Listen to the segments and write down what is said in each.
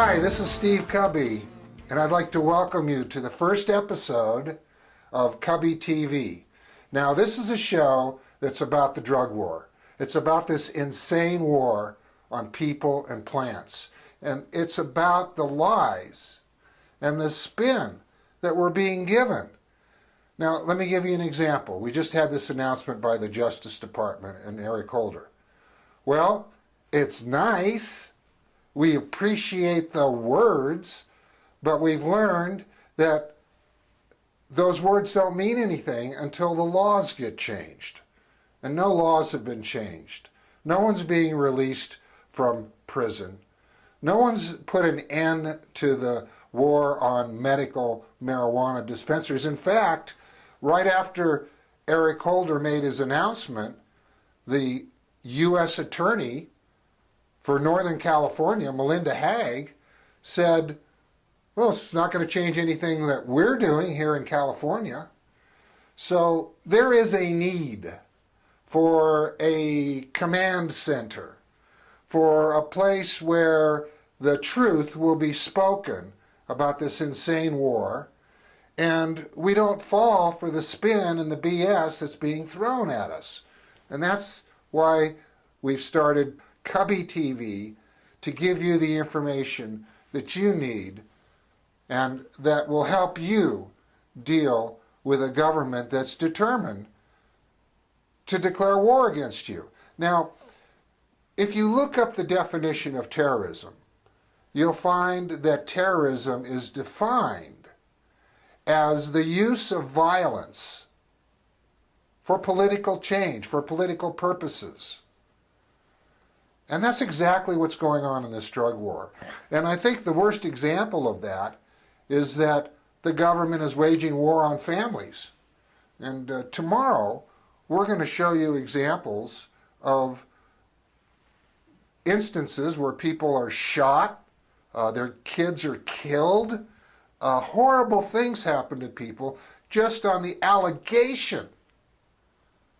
Hi, this is Steve Kubby, and I'd like to welcome you to the first episode of Kubby TV. Now, this is a show that's about the drug war. It's about this insane war on people and plants. And it's about the lies and the spin that we're being given. Now, let me give you an example. We just had this announcement by the Justice Department and Eric Holder. Well, it's nice. We appreciate the words, but we've learned that those words don't mean anything until the laws get changed. And no laws have been changed. No one's being released from prison. No one's put an end to the war on medical marijuana dispensaries. In fact, right after Eric Holder made his announcement, the U.S. Attorney for Northern California, Melinda Haag, said, well, it's not going to change anything that we're doing here in California. So there is a need for a command center, for a place where the truth will be spoken about this insane war, and we don't fall for the spin and the BS that's being thrown at us. And that's why we've started Kubby TV, to give you the information that you need and that will help you deal with a government that's determined to declare war against you. Now, if you look up the definition of terrorism, you'll find that terrorism is defined as the use of violence for political change, for political purposes. And that's exactly what's going on in this drug war. And I think the worst example of that is that the government is waging war on families. And tomorrow, we're going to show you examples of instances where people are shot, their kids are killed, horrible things happen to people just on the allegation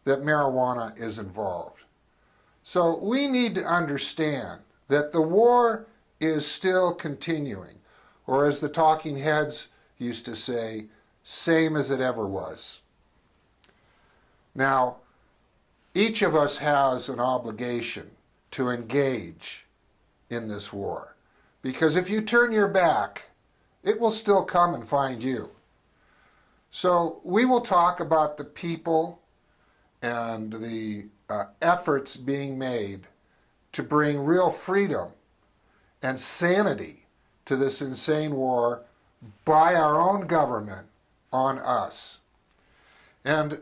that marijuana is involved. So we need to understand that the war is still continuing, or as the talking heads used to say, same as it ever was. Now, each of us has an obligation to engage in this war, because if you turn your back, it will still come and find you. So we will talk about the people and the efforts being made to bring real freedom and sanity to this insane war by our own government on us. And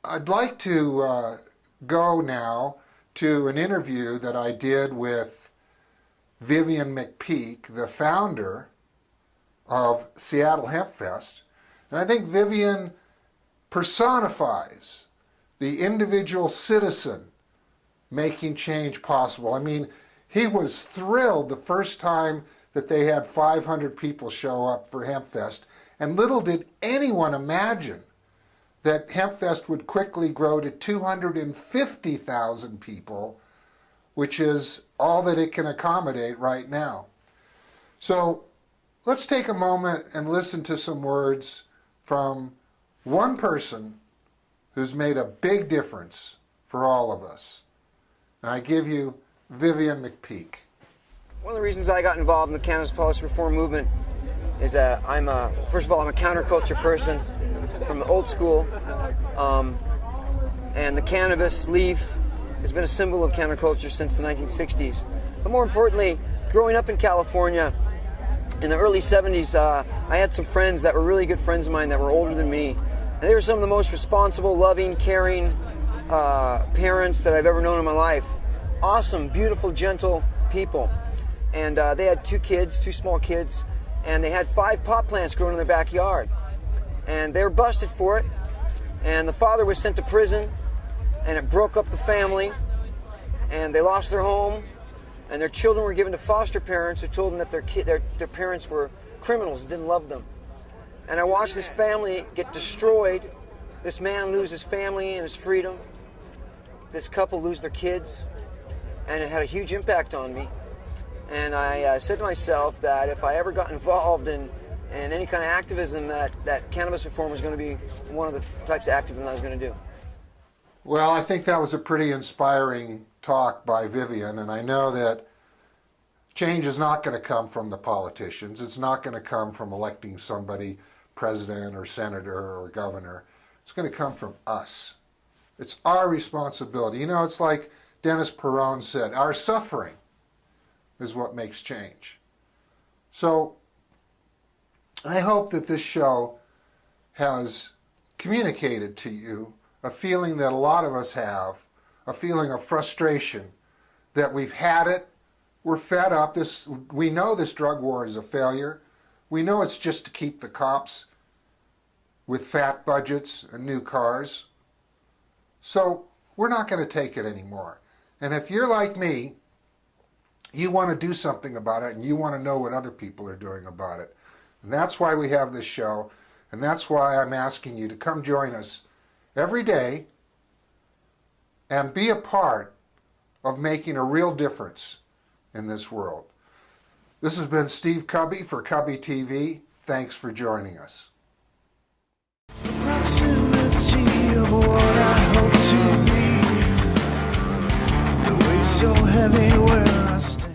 I'd like to go now to an interview that I did with Vivian McPeak, the founder of Seattle Hempfest. And I think Vivian personifies the individual citizen making change possible. I mean, he was thrilled the first time that they had 500 people show up for Hempfest, and little did anyone imagine that Hempfest would quickly grow to 250,000 people, which is all that it can accommodate right now. So let's take a moment and listen to some words from one person who's made a big difference for all of us. And I give you Vivian McPeak. One of the reasons I got involved in the cannabis policy reform movement is that first of all, I'm a counterculture person from the old school. And the cannabis leaf has been a symbol of counterculture since the 1960s. But more importantly, growing up in California in the early 70s, I had some friends that were really good friends of mine that were older than me. And they were some of the most responsible, loving, caring parents that I've ever known in my life. Awesome, beautiful, gentle people. And they had two small kids, and they had 5 pot plants growing in their backyard. And they were busted for it. And the father was sent to prison, and it broke up the family. And they lost their home, and their children were given to foster parents who told them that their parents were criminals, didn't love them. And I watched this family get destroyed, this man lose his family and his freedom, this couple lose their kids, and it had a huge impact on me. And I said to myself that if I ever got involved in any kind of activism, that cannabis reform was going to be one of the types of activism I was going to do. Well, I think that was a pretty inspiring talk by Vivian, and I know that change is not going to come from the politicians. It's not going to come from electing somebody president or senator or governor. It's going to come from us. It's our responsibility. You know, it's like Dennis Perron said, our suffering is what makes change. So I hope that this show has communicated to you a feeling that a lot of us have, a feeling of frustration, that we've had it, we're fed up. We know this drug war is a failure. We know it's just to keep the cops with fat budgets and new cars. So we're not going to take it anymore. And if you're like me, you want to do something about it, and you want to know what other people are doing about it. And that's why we have this show, and that's why I'm asking you to come join us every day and be a part of making a real difference in this world. This has been Steve Kubby for Kubby TV. Thanks for joining us. It's the proximity of what I hope to be. The weight so heavy where I stand.